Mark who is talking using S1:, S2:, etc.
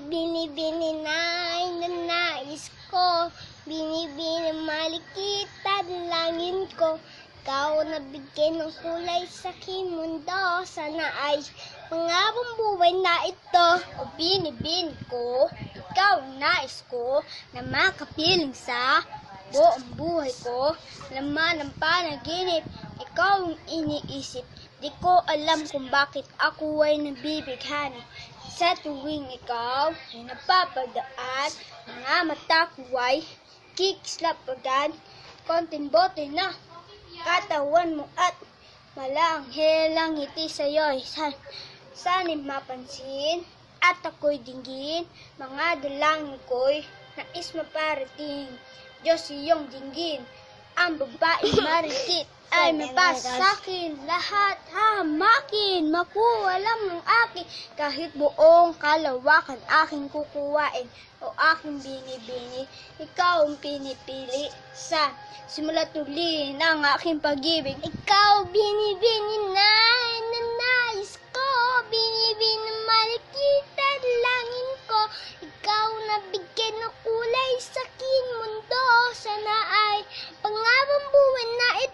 S1: Binibini na nais ko, binibini malikita langin ko. Ikaw nabigyan ng kulay sa aking mundo, sana ay pangabong buhay na ito. O binibini ko, ikaw ang nais ko, na makapiling sa buong buhay ko. Laman ng panaginip, ikaw ang iniisip. Di ko alam kung bakit ako ay nabibighani. Sa tuwing ikaw ay napapadaan, mga mata ko ay kikislap agad. Konting bote na katawan mo at malanghel ang ngiti sa'yo'y sana'y mapansin. At ako'y dinggin, mga dalangin ko'y nais maparating. Diyos iyong dinggin, ang babaeng maritit ay mapasakin. Lahat hahamakin, makuha lang ng akin. Kahit buong kalawakan aking kukuhain o aking binibini, ikaw ang pinipili sa simula't huli ng aking pag-ibig. Ikaw binibini na nais ko, binibini malikita langin ko. Ikaw nabigyan ng kulay sa aking mundo, sana ay pangabang buwan na ito.